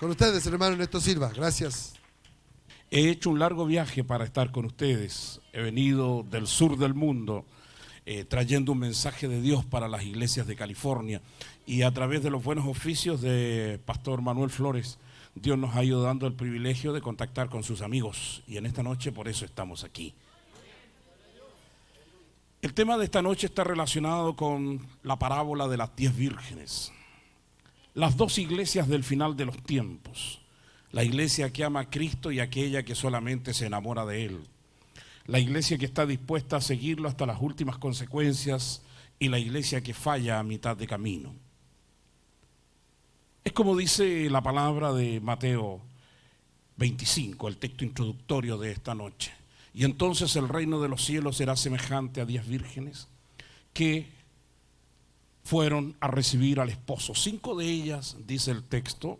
Con ustedes, el hermano Ernesto Silva. Gracias. He hecho un largo viaje para estar con ustedes. He venido del sur del mundo trayendo un mensaje de Dios para las iglesias de California. Y a través de los buenos oficios de Pastor Manuel Flores, Dios nos ha ido dando el privilegio de contactar con sus amigos. Y en esta noche por eso estamos aquí. El tema de esta noche está relacionado con la parábola de las 10 vírgenes. Las dos iglesias del final de los tiempos. La iglesia que ama a Cristo y aquella que solamente se enamora de Él. La iglesia que está dispuesta a seguirlo hasta las últimas consecuencias y la iglesia que falla a mitad de camino. Es como dice la palabra de Mateo 25, el texto introductorio de esta noche. Y entonces el reino de los cielos será semejante a 10 vírgenes que fueron a recibir al esposo. 5 de ellas, dice el texto,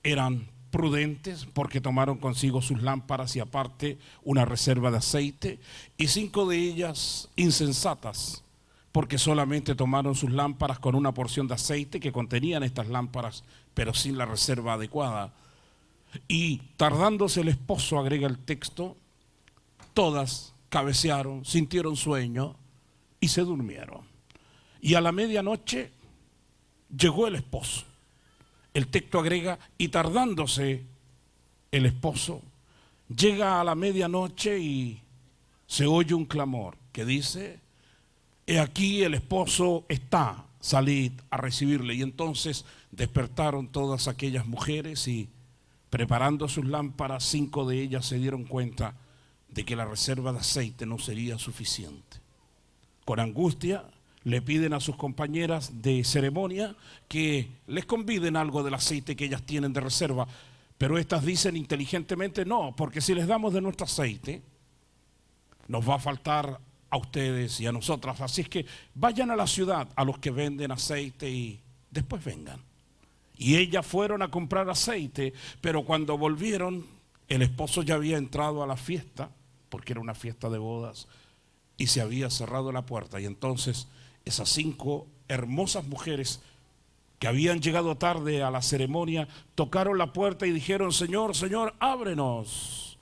eran prudentes porque tomaron consigo sus lámparas y aparte una reserva de aceite, y 5 de ellas insensatas porque solamente tomaron sus lámparas con una porción de aceite que contenían estas lámparas, pero sin la reserva adecuada. Y tardándose el esposo, agrega el texto, todas cabecearon, sintieron sueño y se durmieron. Y a la medianoche llegó el esposo. El texto agrega, y tardándose el esposo, llega a la medianoche y se oye un clamor que dice, he aquí el esposo está, salid a recibirle. Y entonces despertaron todas aquellas mujeres y preparando sus lámparas, 5 de ellas se dieron cuenta de que la reserva de aceite no sería suficiente. Con angustia le piden a sus compañeras de ceremonia que les conviden algo del aceite que ellas tienen de reserva, pero estas dicen inteligentemente no, porque si les damos de nuestro aceite, nos va a faltar a ustedes y a nosotras, así es que vayan a la ciudad a los que venden aceite y después vengan. Y ellas fueron a comprar aceite, pero cuando volvieron, el esposo ya había entrado a la fiesta, porque era una fiesta de bodas, y se había cerrado la puerta, y entonces esas 5 hermosas mujeres que habían llegado tarde a la ceremonia, tocaron la puerta y dijeron, Señor, Señor, ábrenos.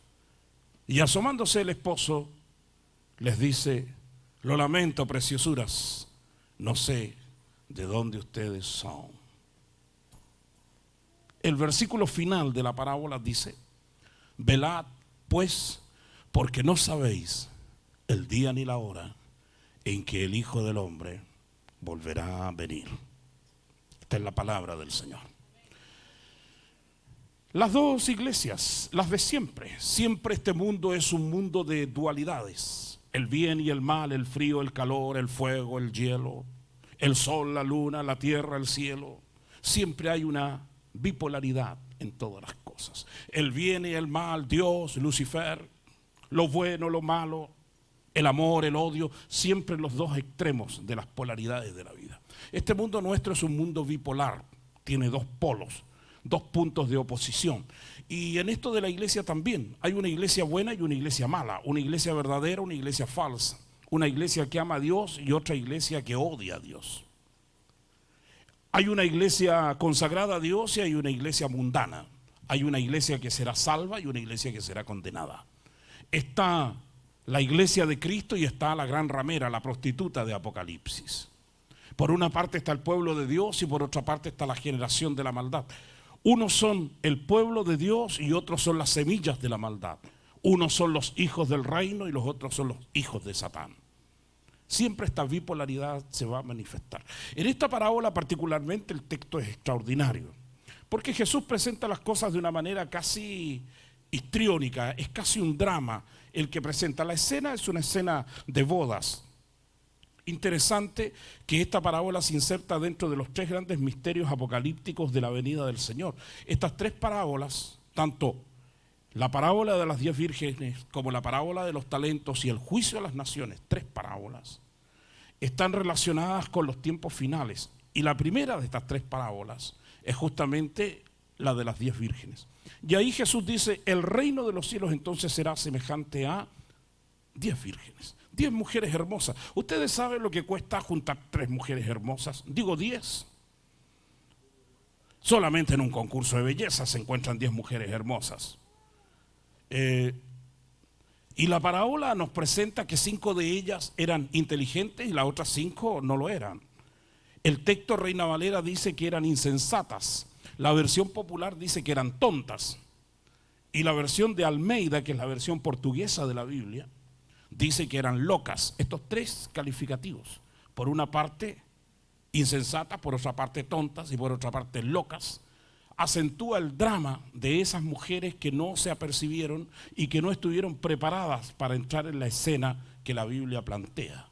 Y asomándose el esposo, les dice, lo lamento, preciosuras, no sé de dónde ustedes son. El versículo final de la parábola dice, velad, pues, porque no sabéis el día ni la hora en que el Hijo del Hombre volverá a venir. Esta es la palabra del Señor. Las dos iglesias, las de siempre. Siempre este mundo es un mundo de dualidades. El bien y el mal, el frío, el calor, el fuego, el hielo, el sol, la luna, la tierra, el cielo. Siempre hay una bipolaridad en todas las cosas. El bien y el mal, Dios, Lucifer, lo bueno, lo malo, el amor, el odio, siempre los dos extremos de las polaridades de la vida. Este mundo nuestro es un mundo bipolar, tiene 2 polos, 2 puntos de oposición. Y en esto de la iglesia también, hay una iglesia buena y una iglesia mala, una iglesia verdadera, una iglesia falsa, una iglesia que ama a Dios y otra iglesia que odia a Dios. Hay una iglesia consagrada a Dios y hay una iglesia mundana. Hay una iglesia que será salva y una iglesia que será condenada. Está la iglesia de Cristo y está la gran ramera, la prostituta de Apocalipsis. Por una parte está el pueblo de Dios y por otra parte está la generación de la maldad. Unos son el pueblo de Dios y otros son las semillas de la maldad. Unos son los hijos del reino y los otros son los hijos de Satán. Siempre esta bipolaridad se va a manifestar. En esta parábola particularmente el texto es extraordinario, porque Jesús presenta las cosas de una manera casi histriónica, es casi un drama el que presenta. La escena es una escena de bodas. Interesante que esta parábola se inserta dentro de los tres grandes misterios apocalípticos de la venida del Señor. Estas tres parábolas, tanto la parábola de las 10 vírgenes como la parábola de los talentos y el juicio a las naciones, tres parábolas, están relacionadas con los tiempos finales. Y la primera de estas tres parábolas es justamente la de las 10 vírgenes. Y ahí Jesús dice, el reino de los cielos entonces será semejante a 10 vírgenes. 10 mujeres hermosas. ¿Ustedes saben lo que cuesta juntar 3 mujeres hermosas? Digo 10. Solamente en un concurso de belleza se encuentran 10 mujeres hermosas. Y la parábola nos presenta que 5 de ellas eran inteligentes y las otras 5 no lo eran. El texto Reina Valera dice que eran insensatas. La versión popular dice que eran tontas. Y la versión de Almeida, que es la versión portuguesa de la Biblia, dice que eran locas. Estos tres calificativos, por una parte insensatas, por otra parte tontas y por otra parte locas, acentúa el drama de esas mujeres que no se apercibieron y que no estuvieron preparadas para entrar en la escena que la Biblia plantea.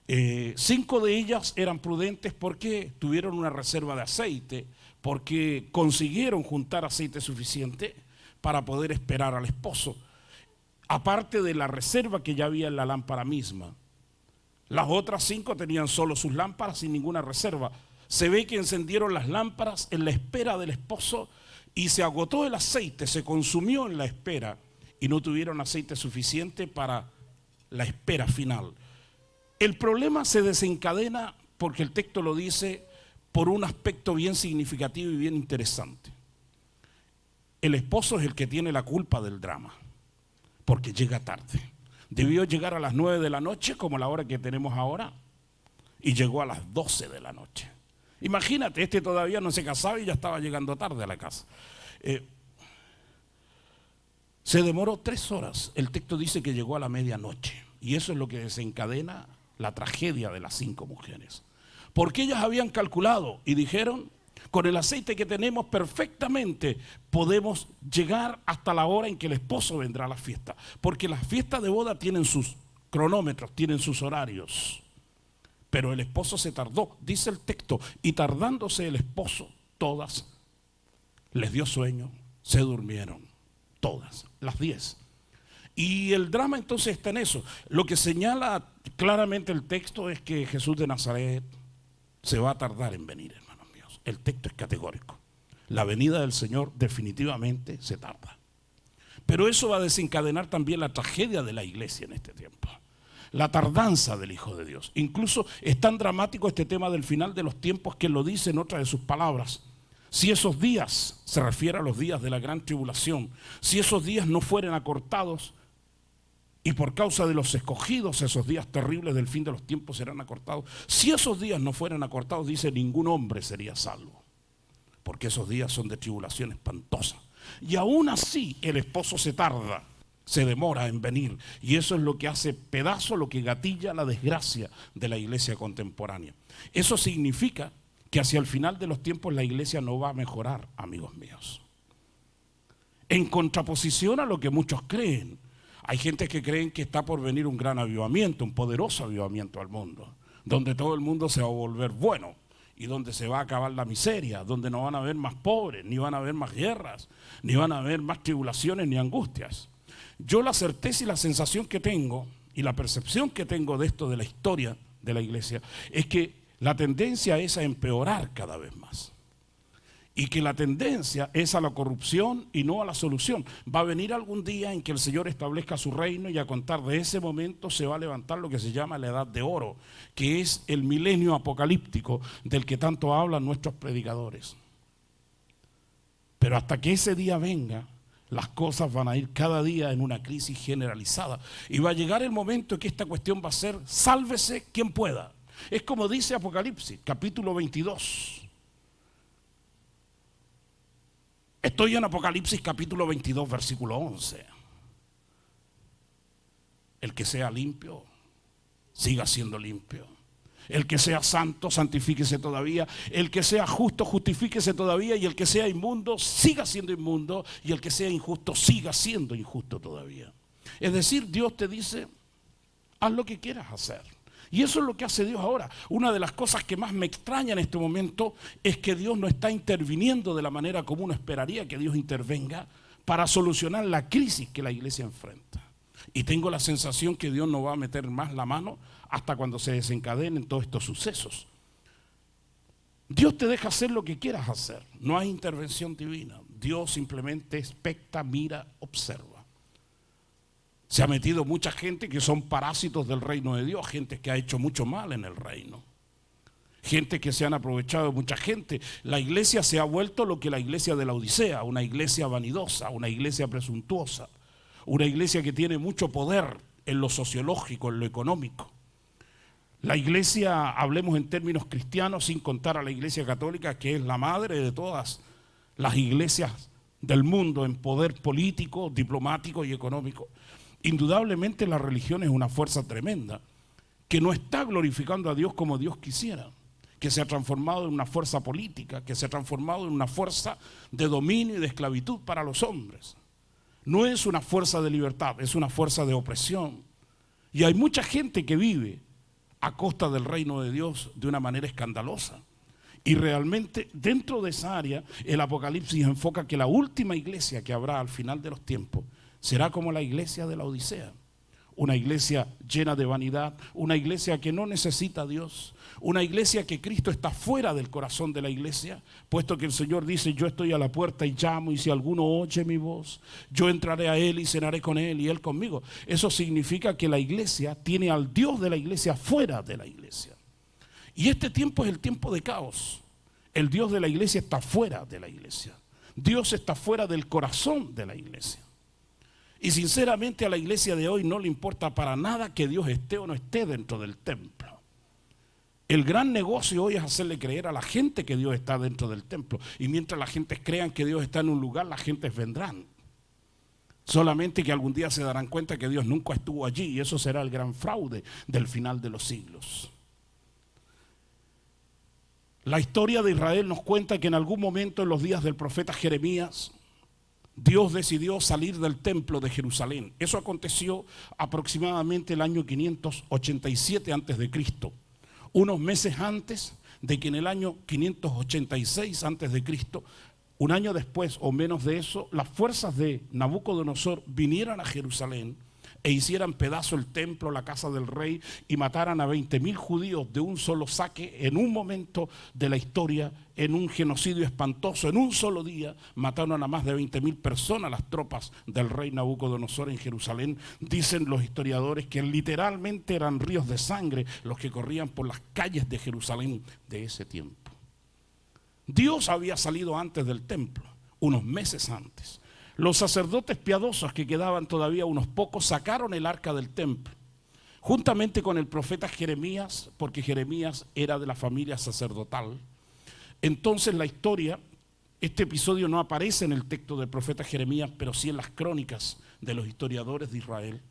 5 de ellas eran prudentes porque tuvieron una reserva de aceite, porque consiguieron juntar aceite suficiente para poder esperar al esposo, aparte de la reserva que ya había en la lámpara misma. Las otras 5 tenían solo sus lámparas sin ninguna reserva. Se ve que encendieron las lámparas en la espera del esposo y se agotó el aceite, se consumió en la espera y no tuvieron aceite suficiente para la espera final. El problema se desencadena, porque el texto lo dice, por un aspecto bien significativo y bien interesante. El esposo es el que tiene la culpa del drama, porque llega tarde. Debió llegar a las 9 de la noche, como la hora que tenemos ahora, y llegó a las 12 de la noche. Imagínate, este todavía no se casaba y ya estaba llegando tarde a la casa. Se demoró 3 horas. El texto dice que llegó a la medianoche. Y eso es lo que desencadena la tragedia de las 5 mujeres. Porque ellas habían calculado y dijeron, con el aceite que tenemos perfectamente podemos llegar hasta la hora en que el esposo vendrá a la fiesta. Porque las fiestas de boda tienen sus cronómetros, tienen sus horarios. Pero el esposo se tardó, dice el texto, y tardándose el esposo, todas les dio sueño, se durmieron, todas, las 10. Y el drama entonces está en eso. Lo que señala claramente el texto es que Jesús de Nazaret se va a tardar en venir, hermanos míos. El texto es categórico. La venida del Señor definitivamente se tarda. Pero eso va a desencadenar también la tragedia de la iglesia en este tiempo. La tardanza del Hijo de Dios. Incluso es tan dramático este tema del final de los tiempos que lo dice en otra de sus palabras. Si esos días, se refiere a los días de la gran tribulación, si esos días no fueren acortados, y por causa de los escogidos esos días terribles del fin de los tiempos serán acortados, si esos días no fueran acortados, dice, ningún hombre sería salvo, porque esos días son de tribulación espantosa. Y aún así el esposo se tarda, se demora en venir, y eso es lo que hace pedazo, lo que gatilla la desgracia de la iglesia contemporánea. Eso significa que hacia el final de los tiempos la iglesia no va a mejorar, amigos míos. En contraposición a lo que muchos creen, hay gente que creen que está por venir un gran avivamiento, un poderoso avivamiento al mundo, donde todo el mundo se va a volver bueno y donde se va a acabar la miseria, donde no van a haber más pobres, ni van a haber más guerras, ni van a haber más tribulaciones ni angustias. Yo la certeza y la sensación que tengo y la percepción que tengo de esto de la historia de la iglesia es que la tendencia es a empeorar cada vez más. Y que la tendencia es a la corrupción y no a la solución. Va a venir algún día en que el Señor establezca su reino y a contar de ese momento se va a levantar lo que se llama la edad de oro, que es el milenio apocalíptico del que tanto hablan nuestros predicadores. Pero hasta que ese día venga, las cosas van a ir cada día en una crisis generalizada. Y va a llegar el momento en que esta cuestión va a ser, sálvese quien pueda. Es como dice Apocalipsis, capítulo 22. Estoy en Apocalipsis capítulo 22, versículo 11. El que sea limpio, siga siendo limpio. El que sea santo, santifíquese todavía. El que sea justo, justifíquese todavía. Y el que sea inmundo, siga siendo inmundo. Y el que sea injusto, siga siendo injusto todavía. Es decir, Dios te dice, haz lo que quieras hacer. Y eso es lo que hace Dios ahora. Una de las cosas que más me extraña en este momento es que Dios no está interviniendo de la manera como uno esperaría que Dios intervenga para solucionar la crisis que la iglesia enfrenta. Y tengo la sensación que Dios no va a meter más la mano hasta cuando se desencadenen todos estos sucesos. Dios te deja hacer lo que quieras hacer. No hay intervención divina. Dios simplemente especta, mira, observa. Se ha metido mucha gente que son parásitos del reino de Dios, gente que ha hecho mucho mal en el reino. Gente que se han aprovechado de mucha gente. La iglesia se ha vuelto lo que la iglesia de la Odisea, una iglesia vanidosa, una iglesia presuntuosa. Una iglesia que tiene mucho poder en lo sociológico, en lo económico. La iglesia, hablemos en términos cristianos, sin contar a la iglesia católica, que es la madre de todas las iglesias del mundo en poder político, diplomático y económico. Indudablemente la religión es una fuerza tremenda, que no está glorificando a Dios como Dios quisiera, que se ha transformado en una fuerza política, que se ha transformado en una fuerza de dominio y de esclavitud para los hombres. No es una fuerza de libertad, es una fuerza de opresión. Y hay mucha gente que vive a costa del reino de Dios de una manera escandalosa. Y realmente dentro de esa área el Apocalipsis enfoca que la última iglesia que habrá al final de los tiempos será como la iglesia de la Odisea. Una iglesia llena de vanidad, una iglesia que no necesita a Dios, una iglesia que Cristo está fuera del corazón de la iglesia, puesto que el Señor dice, yo estoy a la puerta y llamo, y si alguno oye mi voz, yo entraré a él y cenaré con él y él conmigo. Eso significa que la iglesia tiene al Dios de la iglesia fuera de la iglesia. Y este tiempo es el tiempo de caos. El Dios de la iglesia está fuera de la iglesia. Dios está fuera del corazón de la iglesia. Y sinceramente a la iglesia de hoy no le importa para nada que Dios esté o no esté dentro del templo. El gran negocio hoy es hacerle creer a la gente que Dios está dentro del templo. Y mientras la gente crean que Dios está en un lugar, las gentes vendrán. Solamente que algún día se darán cuenta que Dios nunca estuvo allí, y eso será el gran fraude del final de los siglos. La historia de Israel nos cuenta que en algún momento en los días del profeta Jeremías, Dios decidió salir del templo de Jerusalén. Eso aconteció aproximadamente el año 587 a.C., unos meses antes de que en el año 586 a.C., un año después o menos de eso, las fuerzas de Nabucodonosor vinieran a Jerusalén e hicieran pedazo el templo, la casa del rey, y mataran a 20.000 judíos de un solo saque en un momento de la historia, en un genocidio espantoso. En un solo día mataron a más de 20.000 personas las tropas del rey Nabucodonosor en Jerusalén. Dicen los historiadores que literalmente eran ríos de sangre los que corrían por las calles de Jerusalén de ese tiempo. Dios había salido antes del templo, unos meses antes. Los sacerdotes piadosos, que quedaban todavía unos pocos, sacaron el arca del templo, juntamente con el profeta Jeremías, porque Jeremías era de la familia sacerdotal. Entonces la historia, este episodio no aparece en el texto del profeta Jeremías, pero sí en las crónicas de los historiadores de Israel,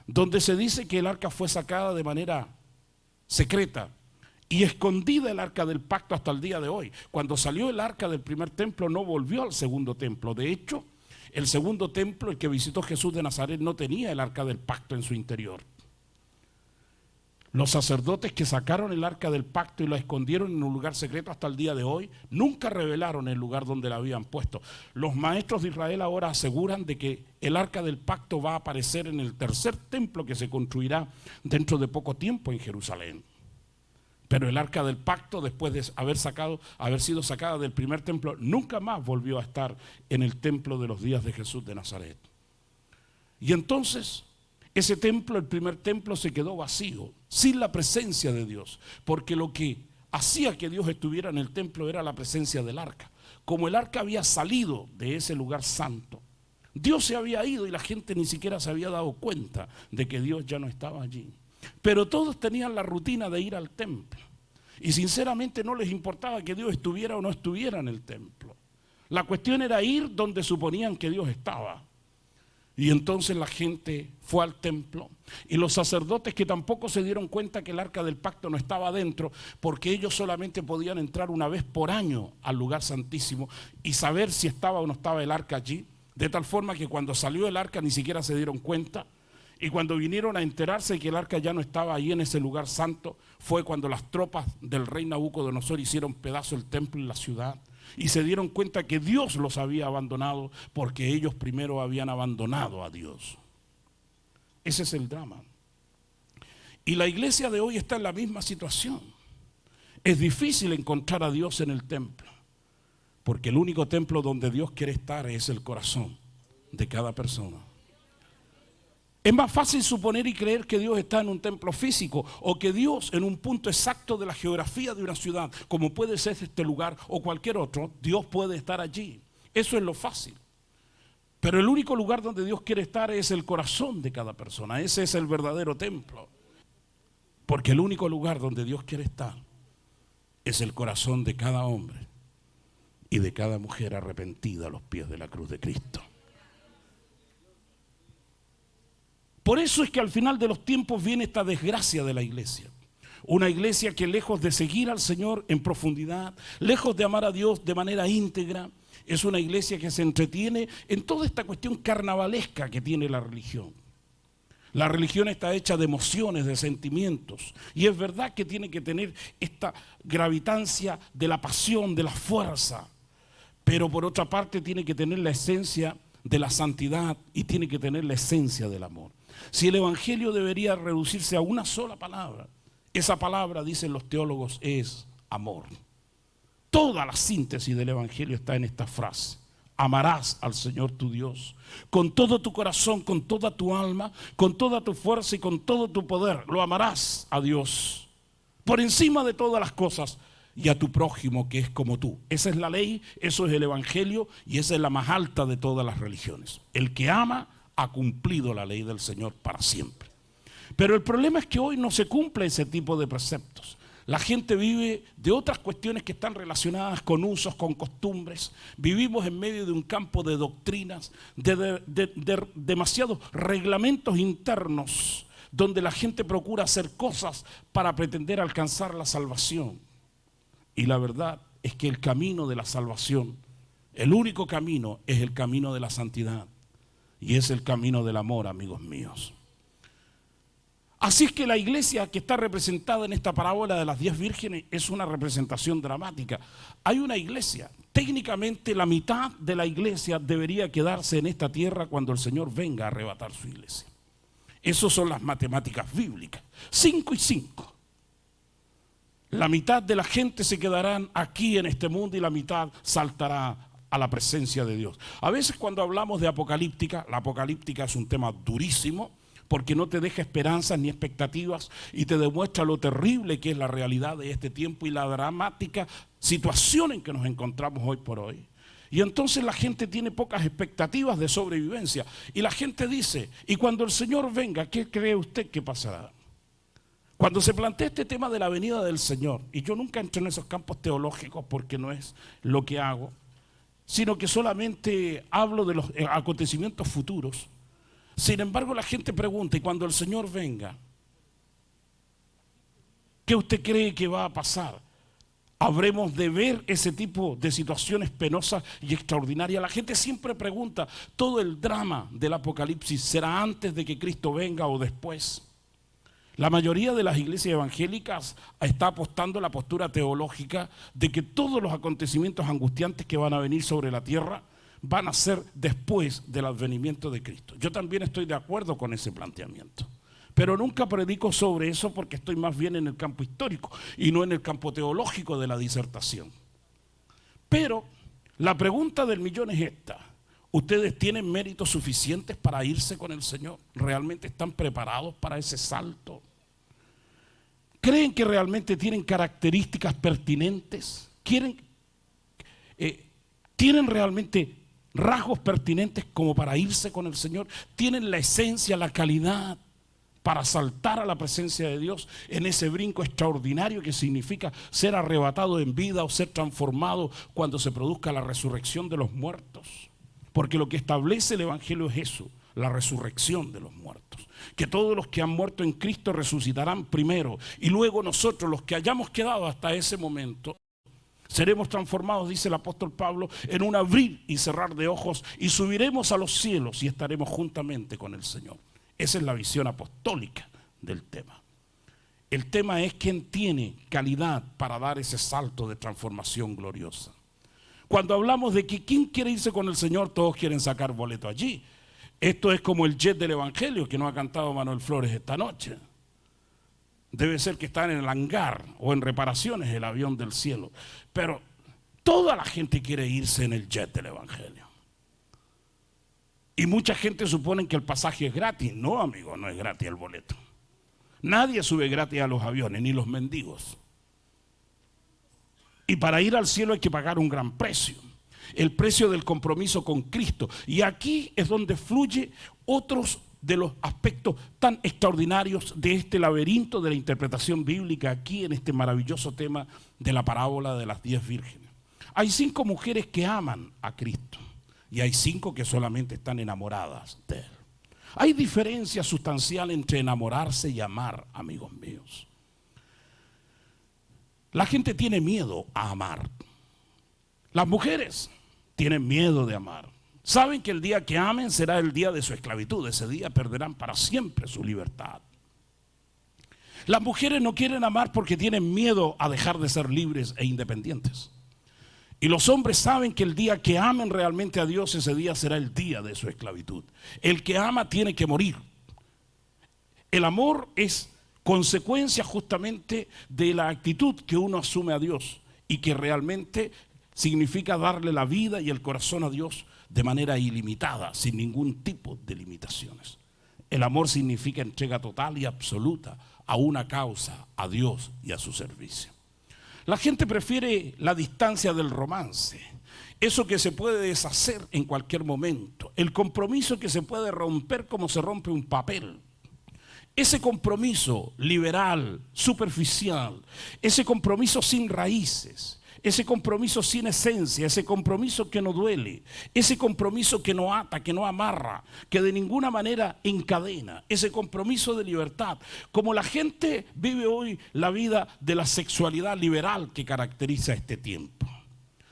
donde se dice que el arca fue sacada de manera secreta y escondida, el arca del pacto, hasta el día de hoy. Cuando salió el arca del primer templo no volvió al segundo templo. De hecho, el segundo templo, el que visitó Jesús de Nazaret, no tenía el arca del pacto en su interior. Los sacerdotes que sacaron el arca del pacto y la escondieron en un lugar secreto hasta el día de hoy, nunca revelaron el lugar donde la habían puesto. Los maestros de Israel ahora aseguran de que el arca del pacto va a aparecer en el tercer templo que se construirá dentro de poco tiempo en Jerusalén. Pero el arca del pacto, después de haber sido sacada del primer templo, nunca más volvió a estar en el templo de los días de Jesús de Nazaret. Y entonces ese templo, el primer templo, se quedó vacío, sin la presencia de Dios, porque lo que hacía que Dios estuviera en el templo era la presencia del arca. Como el arca había salido de ese lugar santo, Dios se había ido y la gente ni siquiera se había dado cuenta de que Dios ya no estaba allí. Pero todos tenían la rutina de ir al templo, y sinceramente no les importaba que Dios estuviera o no estuviera en el templo. La cuestión era ir donde suponían que Dios estaba. Y entonces la gente fue al templo y los sacerdotes, que tampoco se dieron cuenta que el arca del pacto no estaba adentro, porque ellos solamente podían entrar una vez por año al lugar santísimo y saber si estaba o no estaba el arca allí, de tal forma que cuando salió el arca ni siquiera se dieron cuenta. Y cuando vinieron a enterarse de que el arca ya no estaba ahí en ese lugar santo, fue cuando las tropas del rey Nabucodonosor hicieron pedazo el templo y la ciudad. Y se dieron cuenta que Dios los había abandonado porque ellos primero habían abandonado a Dios. Ese es el drama. Y la iglesia de hoy está en la misma situación. Es difícil encontrar a Dios en el templo, porque el único templo donde Dios quiere estar es el corazón de cada persona. Es más fácil suponer y creer que Dios está en un templo físico o que Dios en un punto exacto de la geografía de una ciudad, como puede ser este lugar o cualquier otro, Dios puede estar allí. Eso es lo fácil. Pero el único lugar donde Dios quiere estar es el corazón de cada persona. Ese es el verdadero templo. Porque el único lugar donde Dios quiere estar es el corazón de cada hombre y de cada mujer arrepentida a los pies de la cruz de Cristo. Por eso es que al final de los tiempos viene esta desgracia de la iglesia. Una iglesia que lejos de seguir al Señor en profundidad, lejos de amar a Dios de manera íntegra, es una iglesia que se entretiene en toda esta cuestión carnavalesca que tiene la religión. La religión está hecha de emociones, de sentimientos, y es verdad que tiene que tener esta gravitancia de la pasión, de la fuerza, pero por otra parte tiene que tener la esencia de la santidad y tiene que tener la esencia del amor. Si el evangelio debería reducirse a una sola palabra, esa palabra, dicen los teólogos, es amor. Toda la síntesis del evangelio está en esta frase: amarás al Señor tu Dios con todo tu corazón, con toda tu alma, con toda tu fuerza y con todo tu poder. Lo amarás a Dios por encima de todas las cosas, y a tu prójimo que es como tú. Esa es la ley, eso es el evangelio, y esa es la más alta de todas las religiones. El que ama ha cumplido la ley del Señor para siempre. Pero el problema es que hoy no se cumple ese tipo de preceptos. La gente vive de otras cuestiones que están relacionadas con usos, con costumbres. Vivimos en medio de un campo de doctrinas, de demasiados reglamentos internos, donde la gente procura hacer cosas para pretender alcanzar la salvación. Y la verdad es que el camino de la salvación, el único camino, es el camino de la santidad. Y es el camino del amor, amigos míos. Así es que la iglesia que está representada en esta parábola de las 10 vírgenes es una representación dramática. Hay una iglesia, técnicamente la mitad de la iglesia debería quedarse en esta tierra cuando el Señor venga a arrebatar su iglesia. Esas son las matemáticas bíblicas, 5 y 5. La mitad de la gente se quedarán aquí en este mundo y la mitad saltará a la presencia de Dios. A veces cuando hablamos de apocalíptica, la apocalíptica es un tema durísimo porque no te deja esperanzas ni expectativas y te demuestra lo terrible que es la realidad de este tiempo y la dramática situación en que nos encontramos hoy por hoy. Y entonces la gente tiene pocas expectativas de sobrevivencia y la gente dice, y cuando el Señor venga, ¿qué cree usted que pasará? Cuando se plantea este tema de la venida del Señor, y yo nunca entro en esos campos teológicos porque no es lo que hago, sino que solamente hablo de los acontecimientos futuros. Sin embargo, la gente pregunta, y cuando el Señor venga, ¿qué usted cree que va a pasar? ¿Habremos de ver ese tipo de situaciones penosas y extraordinarias? La gente siempre pregunta, ¿todo el drama del Apocalipsis será antes de que Cristo venga o después? La mayoría de las iglesias evangélicas está apostando a la postura teológica de que todos los acontecimientos angustiantes que van a venir sobre la tierra van a ser después del advenimiento de Cristo. Yo también estoy de acuerdo con ese planteamiento, pero nunca predico sobre eso porque estoy más bien en el campo histórico y no en el campo teológico de la disertación. Pero la pregunta del millón es esta: ¿ustedes tienen méritos suficientes para irse con el Señor? ¿Realmente están preparados para ese salto? ¿Creen que realmente tienen características pertinentes? ¿Tienen realmente rasgos pertinentes como para irse con el Señor? ¿Tienen la esencia, la calidad para saltar a la presencia de Dios en ese brinco extraordinario que significa ser arrebatado en vida o ser transformado cuando se produzca la resurrección de los muertos? Porque lo que establece el Evangelio es eso: la resurrección de los muertos. Que todos los que han muerto en Cristo resucitarán primero y luego nosotros, los que hayamos quedado hasta ese momento, seremos transformados, dice el apóstol Pablo, en un abrir y cerrar de ojos y subiremos a los cielos y estaremos juntamente con el Señor. Esa es la visión apostólica del tema. El tema es quién tiene calidad para dar ese salto de transformación gloriosa. Cuando hablamos de que quién quiere irse con el Señor, todos quieren sacar boleto allí. Esto es como el jet del Evangelio que nos ha cantado Manuel Flores esta noche. Debe ser que está en el hangar o en reparaciones el avión del cielo. Pero toda la gente quiere irse en el jet del Evangelio. Y mucha gente supone que el pasaje es gratis. No, amigo, no es gratis el boleto. Nadie sube gratis a los aviones, ni los mendigos. Y para ir al cielo hay que pagar un gran precio. El precio del compromiso con Cristo. Y aquí es donde fluye otros de los aspectos tan extraordinarios de este laberinto de la interpretación bíblica aquí en este maravilloso tema de la parábola de las 10 vírgenes. Hay 5 mujeres que aman a Cristo y hay 5 que solamente están enamoradas de Él. Hay diferencia sustancial entre enamorarse y amar, amigos míos. La gente tiene miedo a amar. Las mujeres tienen miedo de amar. Saben que el día que amen será el día de su esclavitud. Ese día perderán para siempre su libertad. Las mujeres no quieren amar porque tienen miedo a dejar de ser libres e independientes. Y los hombres saben que el día que amen realmente a Dios, ese día será el día de su esclavitud. El que ama tiene que morir. El amor es consecuencia justamente de la actitud que uno asume a Dios y que realmente significa darle la vida y el corazón a Dios de manera ilimitada, sin ningún tipo de limitaciones. El amor significa entrega total y absoluta a una causa, a Dios y a su servicio. La gente prefiere la distancia del romance, eso que se puede deshacer en cualquier momento, el compromiso que se puede romper como se rompe un papel. Ese compromiso liberal, superficial, ese compromiso sin raíces, ese compromiso sin esencia, ese compromiso que no duele, ese compromiso que no ata, que no amarra, que de ninguna manera encadena, ese compromiso de libertad. Como la gente vive hoy la vida de la sexualidad liberal que caracteriza este tiempo,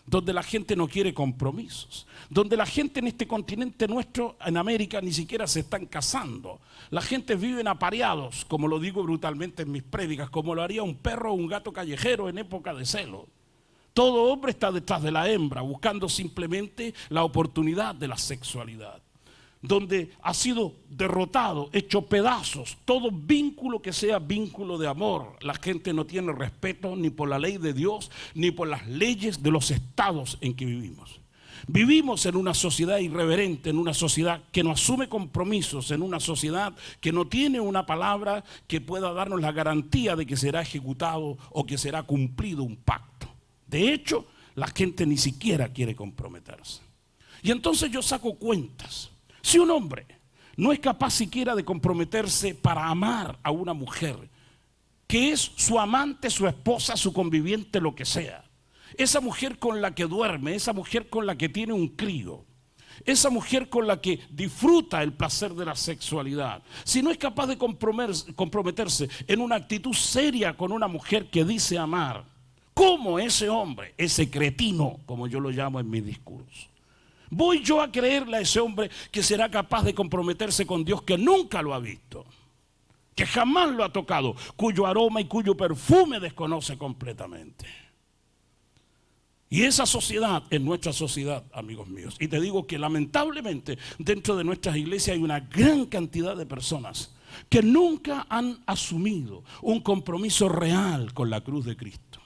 donde la gente no quiere compromisos, donde la gente en este continente nuestro, en América, ni siquiera se están casando. La gente vive apareados, como lo digo brutalmente en mis prédicas, como lo haría un perro o un gato callejero en época de celo. Todo hombre está detrás de la hembra, buscando simplemente la oportunidad de la sexualidad, donde ha sido derrotado, hecho pedazos, todo vínculo que sea vínculo de amor. La gente no tiene respeto ni por la ley de Dios, ni por las leyes de los estados en que vivimos. Vivimos en una sociedad irreverente, en una sociedad que no asume compromisos, en una sociedad que no tiene una palabra que pueda darnos la garantía de que será ejecutado o que será cumplido un pacto. De hecho, la gente ni siquiera quiere comprometerse. Y entonces yo saco cuentas. Si un hombre no es capaz siquiera de comprometerse para amar a una mujer, que es su amante, su esposa, su conviviente, lo que sea, esa mujer con la que duerme, esa mujer con la que tiene un crío, esa mujer con la que disfruta el placer de la sexualidad, si no es capaz de comprometerse en una actitud seria con una mujer que dice amar, ¿cómo ese hombre, ese cretino, como yo lo llamo en mi discurso, voy yo a creerle a ese hombre que será capaz de comprometerse con Dios que nunca lo ha visto, que jamás lo ha tocado, cuyo aroma y cuyo perfume desconoce completamente? Y esa sociedad es nuestra sociedad, amigos míos. Y te digo que lamentablemente dentro de nuestras iglesias hay una gran cantidad de personas que nunca han asumido un compromiso real con la cruz de Cristo.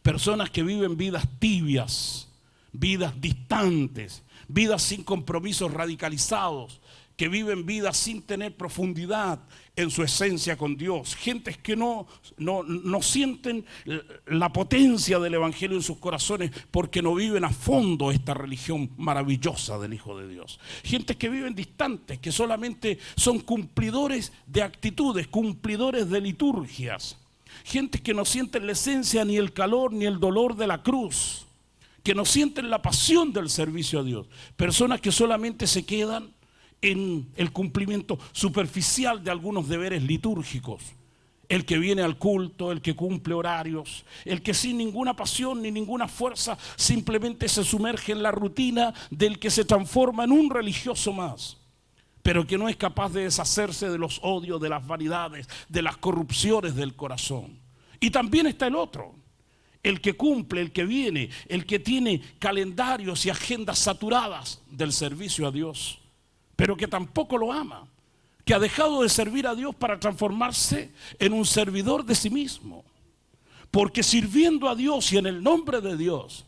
Personas que viven vidas tibias, vidas distantes, vidas sin compromisos radicalizados, que viven vidas sin tener profundidad en su esencia con Dios. Gentes que no sienten la potencia del Evangelio en sus corazones porque no viven a fondo esta religión maravillosa del Hijo de Dios. Gentes que viven distantes, que solamente son cumplidores de actitudes, cumplidores de liturgias. Gente que no sienten la esencia, ni el calor, ni el dolor de la cruz, que no sienten la pasión del servicio a Dios. Personas que solamente se quedan en el cumplimiento superficial de algunos deberes litúrgicos. El que viene al culto, el que cumple horarios, el que sin ninguna pasión ni ninguna fuerza simplemente se sumerge en la rutina del que se transforma en un religioso más, pero que no es capaz de deshacerse de los odios, de las vanidades, de las corrupciones del corazón. Y también está el otro, el que cumple, el que viene, el que tiene calendarios y agendas saturadas del servicio a Dios, pero que tampoco lo ama, que ha dejado de servir a Dios para transformarse en un servidor de sí mismo. Porque sirviendo a Dios y en el nombre de Dios,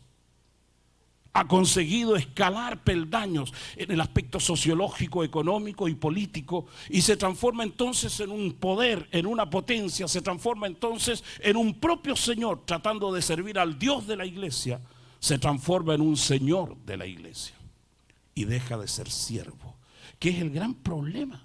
ha conseguido escalar peldaños en el aspecto sociológico, económico y político, y se transforma entonces en un poder, en una potencia, se transforma entonces en un propio Señor, tratando de servir al Dios de la iglesia, se transforma en un Señor de la iglesia y deja de ser siervo, que es el gran problema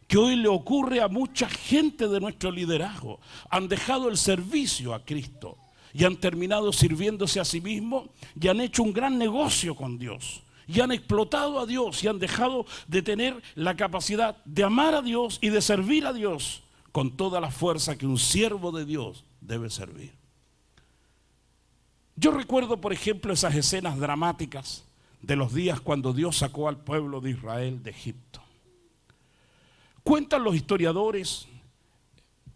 que hoy le ocurre a mucha gente de nuestro liderazgo. Han dejado el servicio a Cristo y han terminado sirviéndose a sí mismos y han hecho un gran negocio con Dios y han explotado a Dios y han dejado de tener la capacidad de amar a Dios y de servir a Dios con toda la fuerza que un siervo de Dios debe servir. Yo recuerdo, por ejemplo, esas escenas dramáticas de los días cuando Dios sacó al pueblo de Israel de Egipto. Cuentan los historiadores,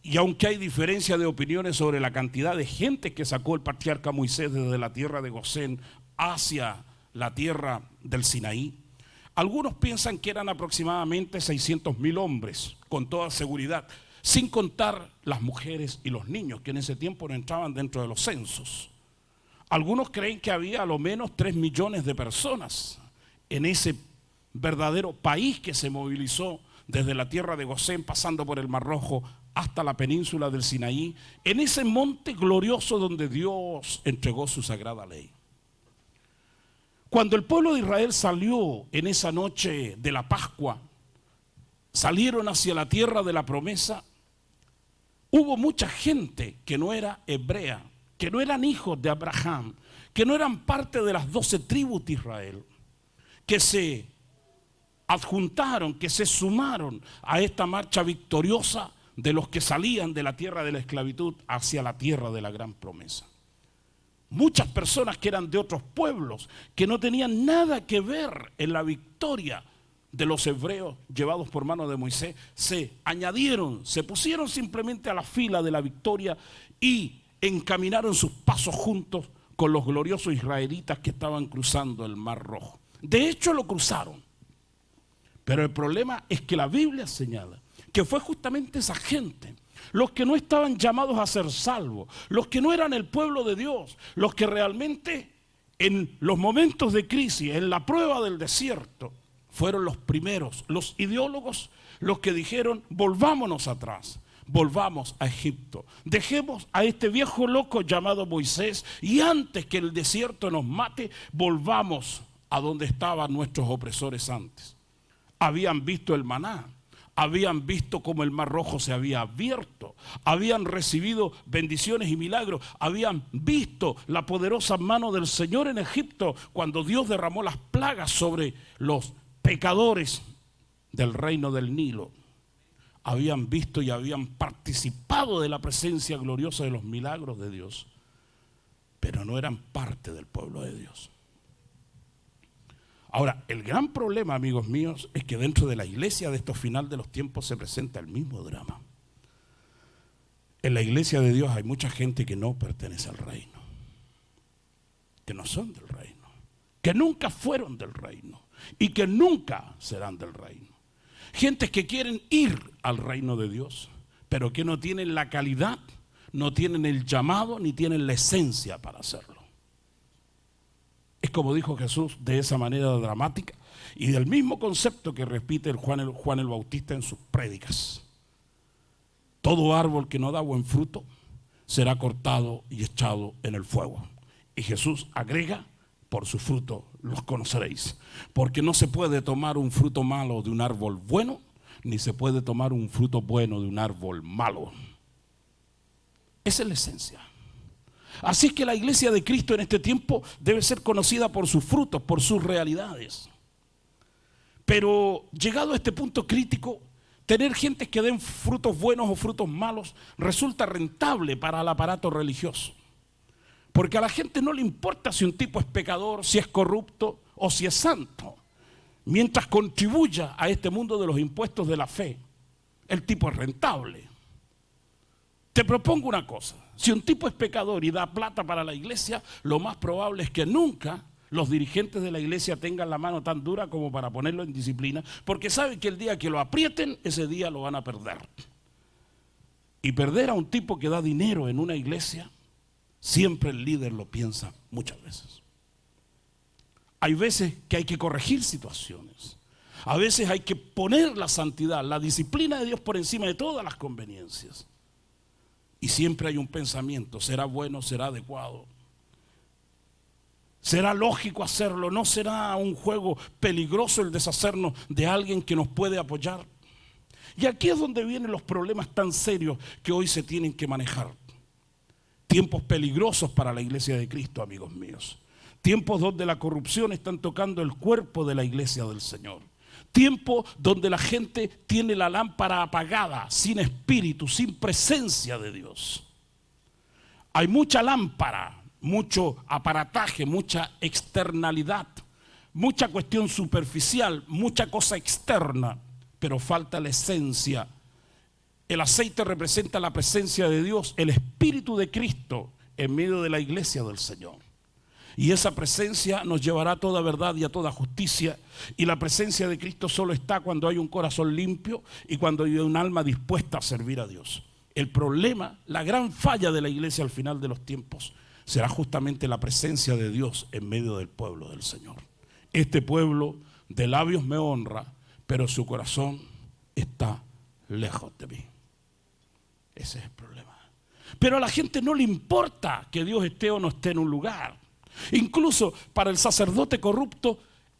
y aunque hay diferencia de opiniones sobre la cantidad de gente que sacó el patriarca Moisés desde la tierra de Gosén hacia la tierra del Sinaí, algunos piensan que eran aproximadamente 600.000 hombres, con toda seguridad, sin contar las mujeres y los niños, que en ese tiempo no entraban dentro de los censos. Algunos creen que había a lo menos 3 millones de personas en ese verdadero país que se movilizó desde la tierra de Gosén, pasando por el Mar Rojo hasta la península del Sinaí, en ese monte glorioso donde Dios entregó su sagrada ley. Cuando el pueblo de Israel salió en esa noche de la Pascua, salieron hacia la tierra de la promesa, hubo mucha gente que no era hebrea, que no eran hijos de Abraham, que no eran parte de las 12 tribus de Israel, que se adjuntaron, que se sumaron a esta marcha victoriosa de los que salían de la tierra de la esclavitud hacia la tierra de la gran promesa. Muchas personas que eran de otros pueblos, que no tenían nada que ver en la victoria de los hebreos llevados por mano de Moisés, se añadieron, se pusieron simplemente a la fila de la victoria y encaminaron sus pasos juntos con los gloriosos israelitas que estaban cruzando el Mar Rojo. De hecho lo cruzaron. Pero el problema es que la Biblia señala que fue justamente esa gente, los que no estaban llamados a ser salvos, los que no eran el pueblo de Dios, los que realmente en los momentos de crisis, en la prueba del desierto, fueron los primeros, los ideólogos, los que dijeron: volvámonos atrás, volvamos a Egipto, dejemos a este viejo loco llamado Moisés y antes que el desierto nos mate, volvamos a donde estaban nuestros opresores antes. Habían visto el maná, habían visto cómo el Mar Rojo se había abierto, habían recibido bendiciones y milagros, habían visto la poderosa mano del Señor en Egipto cuando Dios derramó las plagas sobre los pecadores del reino del Nilo. Habían visto y habían participado de la presencia gloriosa de los milagros de Dios, pero no eran parte del pueblo de Dios. Ahora, el gran problema, amigos míos, es que dentro de la iglesia de estos final de los tiempos se presenta el mismo drama. En la iglesia de Dios hay mucha gente que no pertenece al reino, que no son del reino, que nunca fueron del reino y que nunca serán del reino. Gentes que quieren ir al reino de Dios, pero que no tienen la calidad, no tienen el llamado, ni tienen la esencia para hacerlo. Es como dijo Jesús de esa manera dramática y del mismo concepto que repite Juan el Bautista en sus prédicas. Todo árbol que no da buen fruto será cortado y echado en el fuego. Y Jesús agrega: por su fruto los conoceréis. Porque no se puede tomar un fruto malo de un árbol bueno, ni se puede tomar un fruto bueno de un árbol malo. Esa es la esencia. Así que la iglesia de Cristo en este tiempo debe ser conocida por sus frutos, por sus realidades. Pero llegado a este punto crítico, tener gentes que den frutos buenos o frutos malos resulta rentable para el aparato religioso. Porque a la gente no le importa si un tipo es pecador, si es corrupto o si es santo. Mientras contribuya a este mundo de los impuestos de la fe, el tipo es rentable. Te propongo una cosa, si un tipo es pecador y da plata para la iglesia, lo más probable es que nunca los dirigentes de la iglesia tengan la mano tan dura como para ponerlo en disciplina, porque saben que el día que lo aprieten, ese día lo van a perder. Y perder a un tipo que da dinero en una iglesia, siempre el líder lo piensa muchas veces. Hay veces que hay que corregir situaciones. A veces hay que poner la santidad, la disciplina de Dios por encima de todas las conveniencias. Y siempre hay un pensamiento, ¿será bueno, será adecuado? ¿Será lógico hacerlo? ¿No será un juego peligroso el deshacernos de alguien que nos puede apoyar? Y aquí es donde vienen los problemas tan serios que hoy se tienen que manejar. Tiempos peligrosos para la iglesia de Cristo, amigos míos. Tiempos donde la corrupción está tocando el cuerpo de la iglesia del Señor. Tiempo donde la gente tiene la lámpara apagada, sin espíritu, sin presencia de Dios. Hay mucha lámpara, mucho aparataje, mucha externalidad, mucha cuestión superficial, mucha cosa externa, pero falta la esencia. El aceite representa la presencia de Dios, el Espíritu de Cristo en medio de la iglesia del Señor. Y esa presencia nos llevará a toda verdad y a toda justicia. Y la presencia de Cristo solo está cuando hay un corazón limpio y cuando hay un alma dispuesta a servir a Dios. El problema, la gran falla de la iglesia al final de los tiempos, será justamente la presencia de Dios en medio del pueblo del Señor. Este pueblo de labios me honra, pero su corazón está lejos de mí. Ese es el problema. Pero a la gente no le importa que Dios esté o no esté en un lugar. Incluso para el sacerdote corrupto,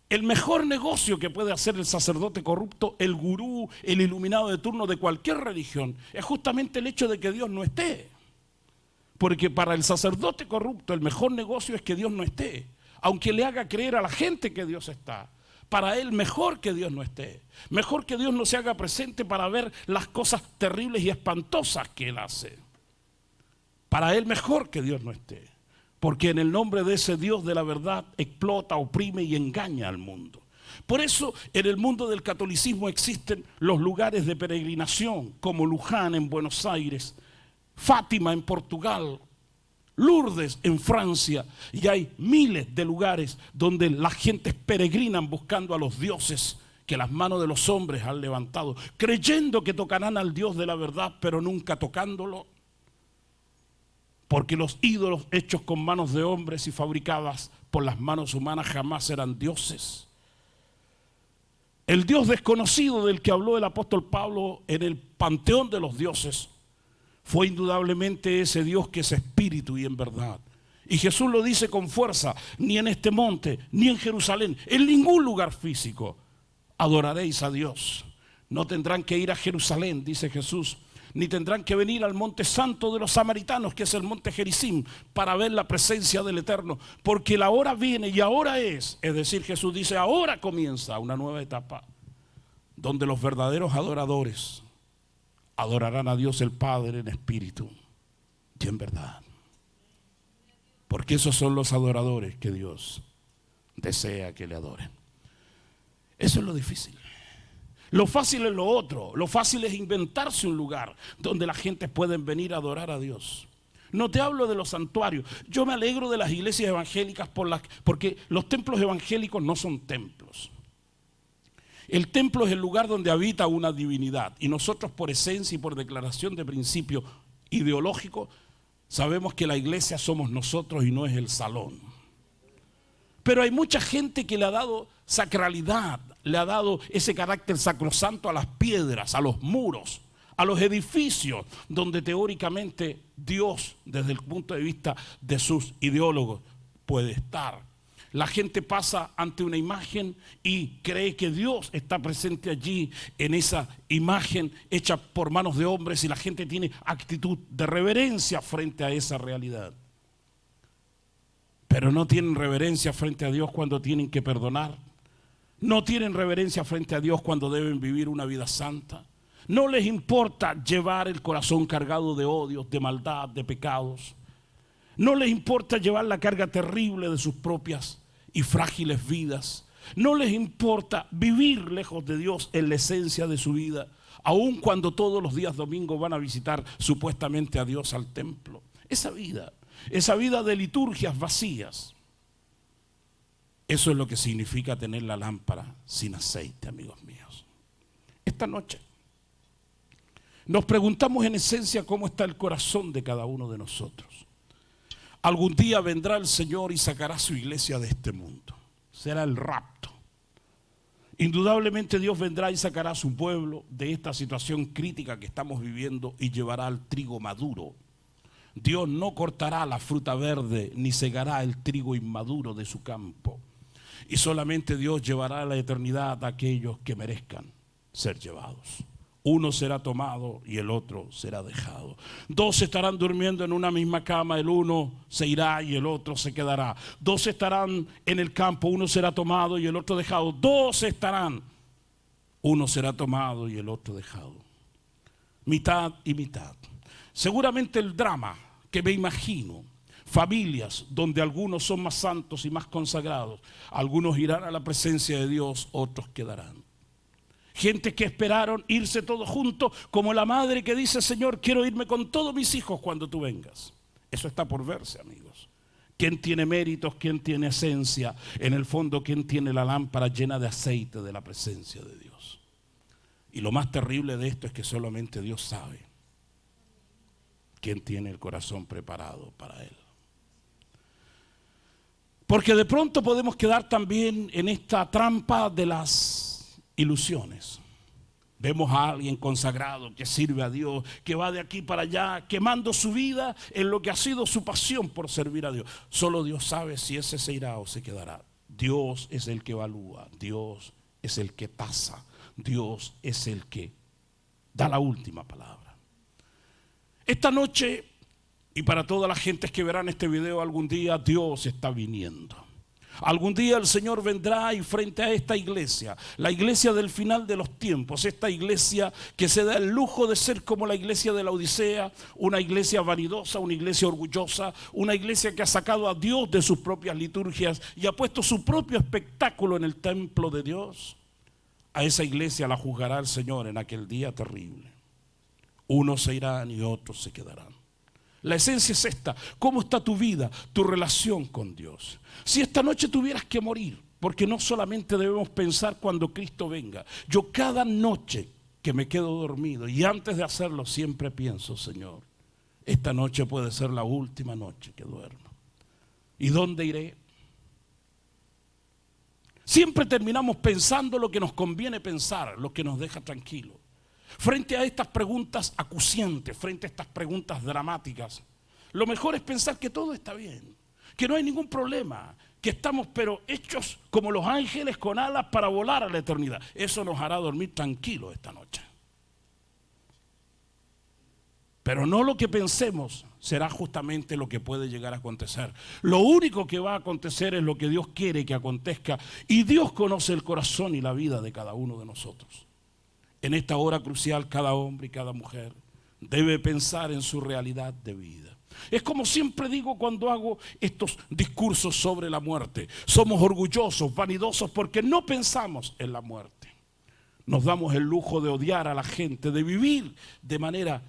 el mejor negocio que puede hacer el sacerdote corrupto, el gurú, el iluminado de turno de cualquier religión, es justamente el hecho de que Dios no esté. Porque para el sacerdote corrupto el mejor negocio es que Dios no esté, aunque le haga creer a la gente que Dios está. Para él mejor que Dios no esté, mejor que Dios no se haga presente para ver las cosas terribles y espantosas que él hace. Para él mejor que Dios no esté, porque en el nombre de ese Dios de la verdad explota, oprime y engaña al mundo. Por eso en el mundo del catolicismo existen los lugares de peregrinación como Luján en Buenos Aires, Fátima en Portugal, Lourdes en Francia, y hay miles de lugares donde las gentes peregrinan buscando a los dioses que las manos de los hombres han levantado, creyendo que tocarán al Dios de la verdad, pero nunca tocándolo. Porque los ídolos hechos con manos de hombres y fabricadas por las manos humanas jamás serán dioses. El Dios desconocido del que habló el apóstol Pablo en el panteón de los dioses fue indudablemente ese Dios que es espíritu y en verdad. Y Jesús lo dice con fuerza, ni en este monte, ni en Jerusalén, en ningún lugar físico adoraréis a Dios. No tendrán que ir a Jerusalén, dice Jesús, ni tendrán que venir al monte santo de los samaritanos, que es el monte Gerizim, para ver la presencia del Eterno, porque la hora viene y ahora es decir, Jesús dice, ahora comienza una nueva etapa, donde los verdaderos adoradores adorarán a Dios el Padre en espíritu y en verdad. Porque esos son los adoradores que Dios desea que le adoren. Eso es lo difícil. Lo fácil es lo otro. Lo fácil es inventarse un lugar donde la gente pueda venir a adorar a Dios. No te hablo de los santuarios. Yo me alegro de las iglesias evangélicas porque los templos evangélicos no son templos. El templo es el lugar donde habita una divinidad. Y nosotros por esencia y por declaración de principio ideológico sabemos que la iglesia somos nosotros y no es el salón. Pero hay mucha gente que le ha dado sacralidad, le ha dado ese carácter sacrosanto a las piedras, a los muros, a los edificios, donde teóricamente Dios, desde el punto de vista de sus ideólogos, puede estar. La gente pasa ante una imagen y cree que Dios está presente allí en esa imagen hecha por manos de hombres y la gente tiene actitud de reverencia frente a esa realidad. Pero no tienen reverencia frente a Dios cuando tienen que perdonar, no tienen reverencia frente a Dios cuando deben vivir una vida santa. No les importa llevar el corazón cargado de odios, de maldad, de pecados. No les importa llevar la carga terrible de sus propias y frágiles vidas. No les importa vivir lejos de Dios en la esencia de su vida, aun cuando todos los días domingos van a visitar supuestamente a Dios al templo. Esa vida de liturgias vacías, eso es lo que significa tener la lámpara sin aceite, amigos míos. Esta noche nos preguntamos en esencia cómo está el corazón de cada uno de nosotros. Algún día vendrá el Señor y sacará su iglesia de este mundo. Será el rapto. Indudablemente Dios vendrá y sacará a su pueblo de esta situación crítica que estamos viviendo y llevará al trigo maduro. Dios no cortará la fruta verde ni cegará el trigo inmaduro de su campo. Y solamente Dios llevará a la eternidad a aquellos que merezcan ser llevados. Uno será tomado y el otro será dejado. Dos estarán durmiendo en una misma cama, el uno se irá y el otro se quedará. Dos estarán en el campo, uno será tomado y el otro dejado. Dos estarán, uno será tomado y el otro dejado. Mitad y mitad. Seguramente el drama que me imagino, familias donde algunos son más santos y más consagrados, algunos irán a la presencia de Dios, otros quedarán. Gente que esperaron irse todos juntos, como la madre que dice: Señor, quiero irme con todos mis hijos cuando tú vengas. Eso está por verse, amigos. ¿Quién tiene méritos? ¿Quién tiene esencia? En el fondo, ¿quién tiene la lámpara llena de aceite de la presencia de Dios? Y lo más terrible de esto es que solamente Dios sabe quién tiene el corazón preparado para Él. Porque de pronto podemos quedar también en esta trampa de las ilusiones. Vemos a alguien consagrado que sirve a Dios, que va de aquí para allá, quemando su vida en lo que ha sido su pasión por servir a Dios. Solo Dios sabe si ese se irá o se quedará. Dios es el que evalúa, Dios es el que tasa, Dios es el que da la última palabra. Esta noche, y para todas las gentes que verán este video algún día, Dios está viniendo. Algún día el Señor vendrá y frente a esta iglesia, la iglesia del final de los tiempos, esta iglesia que se da el lujo de ser como la iglesia de la Odisea, una iglesia vanidosa, una iglesia orgullosa, una iglesia que ha sacado a Dios de sus propias liturgias y ha puesto su propio espectáculo en el templo de Dios. A esa iglesia la juzgará el Señor en aquel día terrible. Unos se irán y otros se quedarán. La esencia es esta: ¿cómo está tu vida, tu relación con Dios? Si esta noche tuvieras que morir, porque no solamente debemos pensar cuando Cristo venga. Yo cada noche que me quedo dormido y antes de hacerlo siempre pienso: Señor, esta noche puede ser la última noche que duermo. ¿Y dónde iré? Siempre terminamos pensando lo que nos conviene pensar, lo que nos deja tranquilos. Frente a estas preguntas acuciantes, frente a estas preguntas dramáticas, lo mejor es pensar que todo está bien, que no hay ningún problema, que estamos pero hechos como los ángeles con alas para volar a la eternidad. Eso nos hará dormir tranquilos esta noche. Pero no lo que pensemos será justamente lo que puede llegar a acontecer. Lo único que va a acontecer es lo que Dios quiere que acontezca, y Dios conoce el corazón y la vida de cada uno de nosotros. En esta hora crucial, cada hombre y cada mujer debe pensar en su realidad de vida. Es como siempre digo cuando hago estos discursos sobre la muerte: somos orgullosos, vanidosos, porque no pensamos en la muerte. Nos damos el lujo de odiar a la gente, de vivir de manera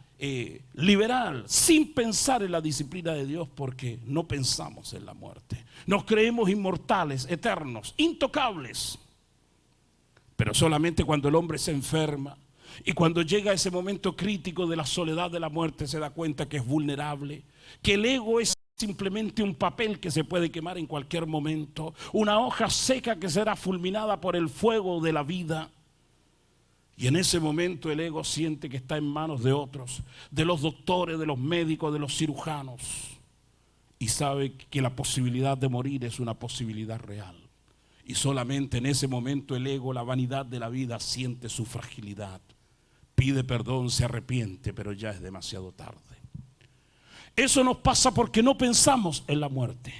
liberal, sin pensar en la disciplina de Dios, porque no pensamos en la muerte. Nos creemos inmortales, eternos, intocables. Pero solamente cuando el hombre se enferma y cuando llega ese momento crítico de la soledad de la muerte, se da cuenta que es vulnerable, que el ego es simplemente un papel que se puede quemar en cualquier momento, una hoja seca que será fulminada por el fuego de la vida. Y en ese momento el ego siente que está en manos de otros, de los doctores, de los médicos, de los cirujanos, y sabe que la posibilidad de morir es una posibilidad real. Y solamente en ese momento el ego, la vanidad de la vida, siente su fragilidad. Pide perdón, se arrepiente, pero ya es demasiado tarde. Eso nos pasa porque no pensamos en la muerte.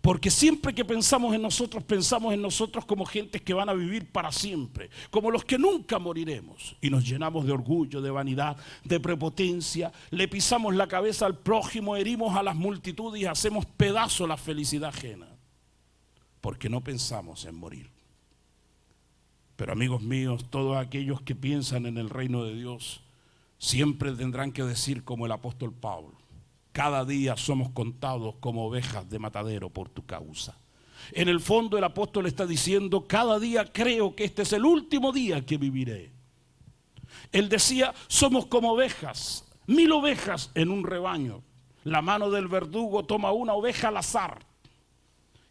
Porque siempre que pensamos en nosotros como gentes que van a vivir para siempre, como los que nunca moriremos. Y nos llenamos de orgullo, de vanidad, de prepotencia, le pisamos la cabeza al prójimo, herimos a las multitudes y hacemos pedazo la felicidad ajena. Porque no pensamos en morir. Pero amigos míos, todos aquellos que piensan en el reino de Dios, siempre tendrán que decir como el apóstol Pablo: cada día somos contados como ovejas de matadero por tu causa. En el fondo el apóstol está diciendo: cada día creo que este es el último día que viviré. Él decía: somos como ovejas, 1000 ovejas en un rebaño. La mano del verdugo toma una oveja al azar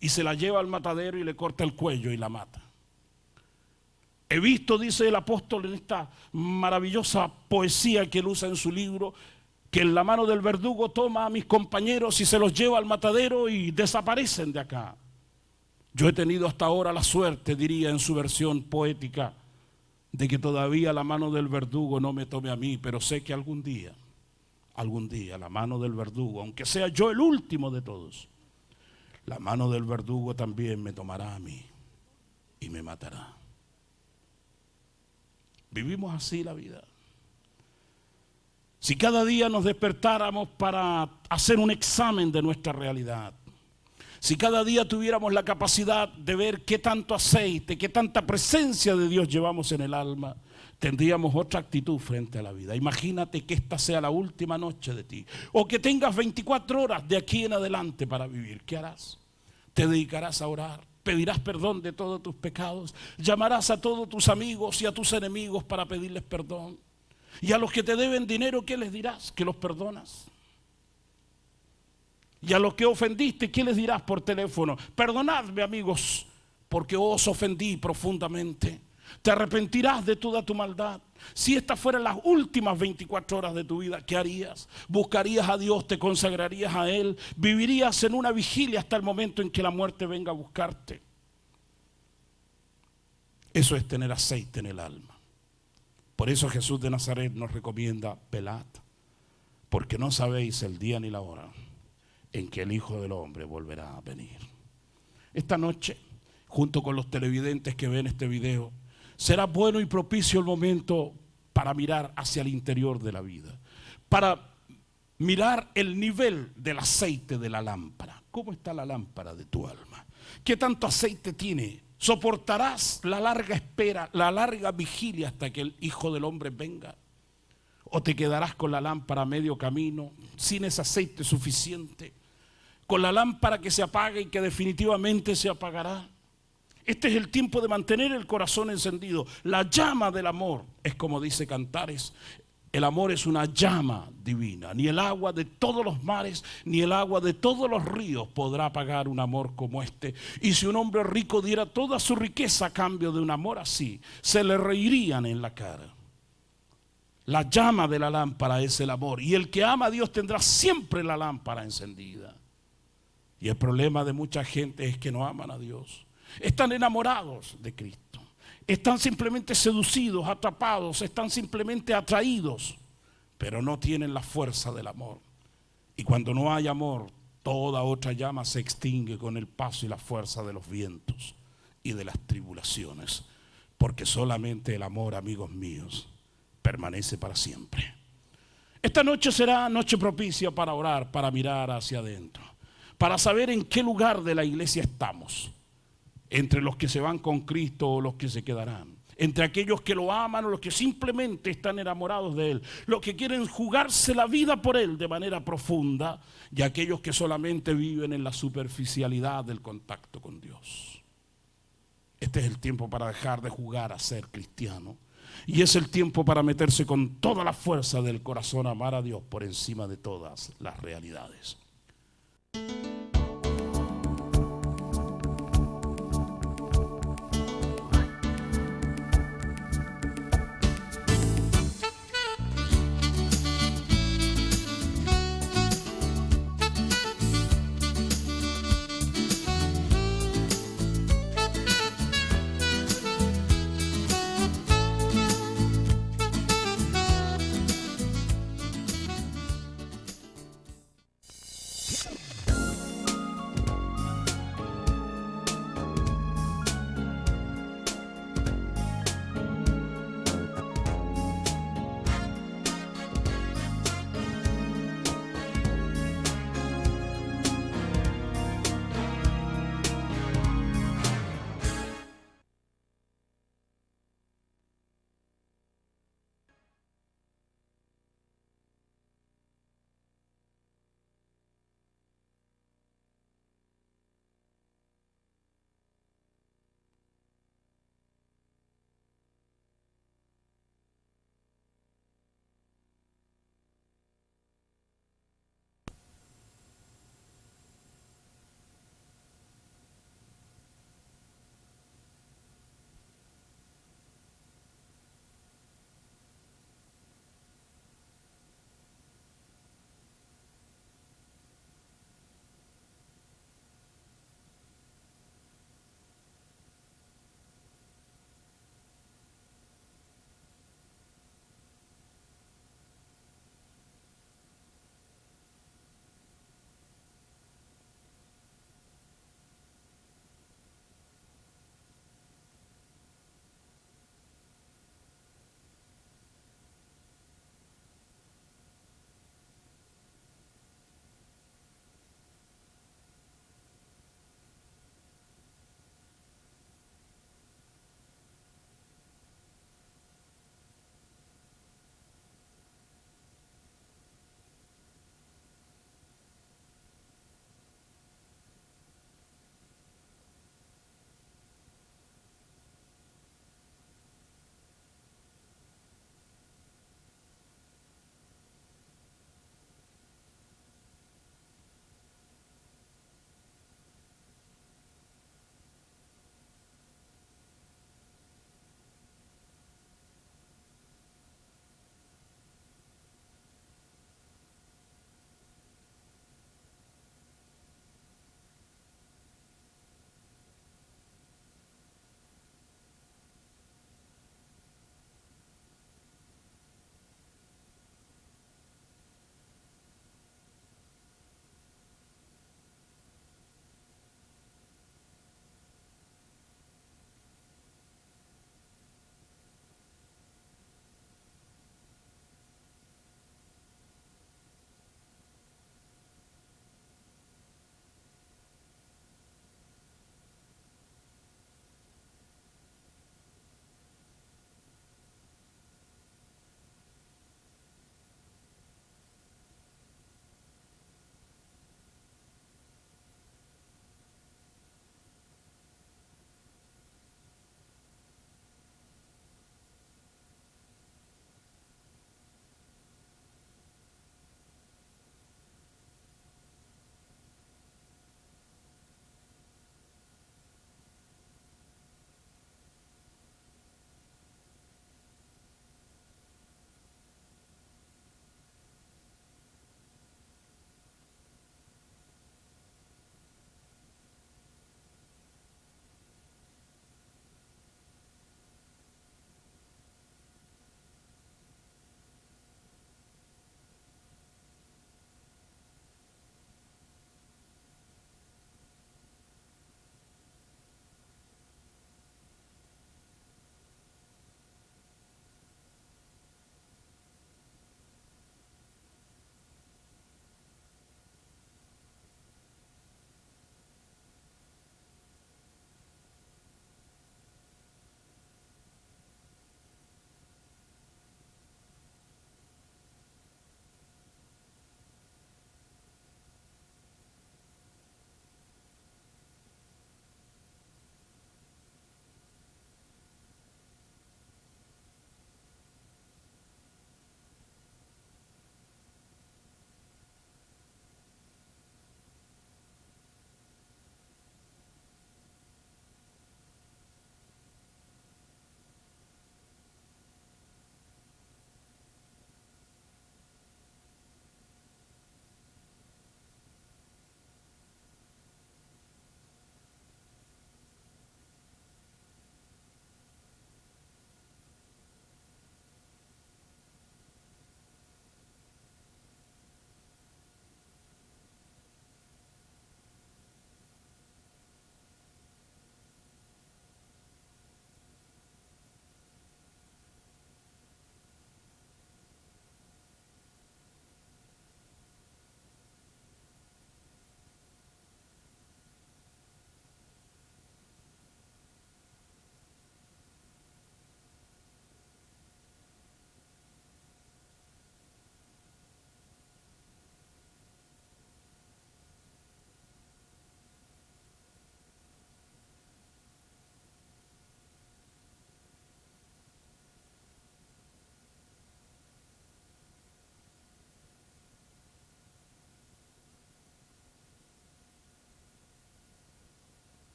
y se la lleva al matadero y le corta el cuello y la mata. He visto, dice el apóstol en esta maravillosa poesía que él usa en su libro, que en la mano del verdugo toma a mis compañeros y se los lleva al matadero y desaparecen de acá. Yo he tenido hasta ahora la suerte, diría en su versión poética, de que todavía la mano del verdugo no me tome a mí, pero sé que algún día la mano del verdugo, aunque sea yo el último de todos, la mano del verdugo también me tomará a mí y me matará. Vivimos así la vida. Si cada día nos despertáramos para hacer un examen de nuestra realidad, si cada día tuviéramos la capacidad de ver qué tanto aceite, qué tanta presencia de Dios llevamos en el alma, tendríamos otra actitud frente a la vida. Imagínate que esta sea la última noche de ti, o que tengas 24 horas de aquí en adelante para vivir. ¿Qué harás? ¿Te dedicarás a orar? ¿Pedirás perdón de todos tus pecados? ¿Llamarás a todos tus amigos y a tus enemigos para pedirles perdón? Y a los que te deben dinero, ¿qué les dirás? ¿Que los perdonas? Y a los que ofendiste, ¿qué les dirás por teléfono? Perdonadme, amigos, porque os ofendí profundamente. ¿Te arrepentirás de toda tu maldad? Si estas fueran las últimas 24 horas de tu vida, ¿qué harías? ¿Buscarías a Dios? ¿Te consagrarías a Él? ¿Vivirías en una vigilia hasta el momento en que la muerte venga a buscarte? Eso es tener aceite en el alma. Por eso Jesús de Nazaret nos recomienda: velad, porque no sabéis el día ni la hora en que el Hijo del Hombre volverá a venir. Esta noche, junto con los televidentes que ven este video, será bueno y propicio el momento para mirar hacia el interior de la vida, para mirar el nivel del aceite de la lámpara. ¿Cómo está la lámpara de tu alma? ¿Qué tanto aceite tiene? ¿Soportarás la larga espera, la larga vigilia hasta que el Hijo del Hombre venga? ¿O te quedarás con la lámpara a medio camino, sin ese aceite suficiente, con la lámpara que se apaga y que definitivamente se apagará? Este es el tiempo de mantener el corazón encendido. La llama del amor es como dice Cantares: el amor es una llama divina. Ni el agua de todos los mares, ni el agua de todos los ríos podrá apagar un amor como este. Y si un hombre rico diera toda su riqueza a cambio de un amor así, se le reirían en la cara. La llama de la lámpara es el amor, y el que ama a Dios tendrá siempre la lámpara encendida. Y el problema de mucha gente es que no aman a Dios. Están enamorados de Cristo, están simplemente seducidos, atrapados, están simplemente atraídos, pero no tienen la fuerza del amor. Y cuando no hay amor, toda otra llama se extingue con el paso y la fuerza de los vientos y de las tribulaciones, porque solamente el amor, amigos míos, permanece para siempre. Esta noche será noche propicia para orar, para mirar hacia adentro, para saber en qué lugar de la iglesia estamos, entre los que se van con Cristo o los que se quedarán, entre aquellos que lo aman o los que simplemente están enamorados de Él, los que quieren jugarse la vida por Él de manera profunda, y aquellos que solamente viven en la superficialidad del contacto con Dios. Este es el tiempo para dejar de jugar a ser cristiano, y es el tiempo para meterse con toda la fuerza del corazón a amar a Dios por encima de todas las realidades.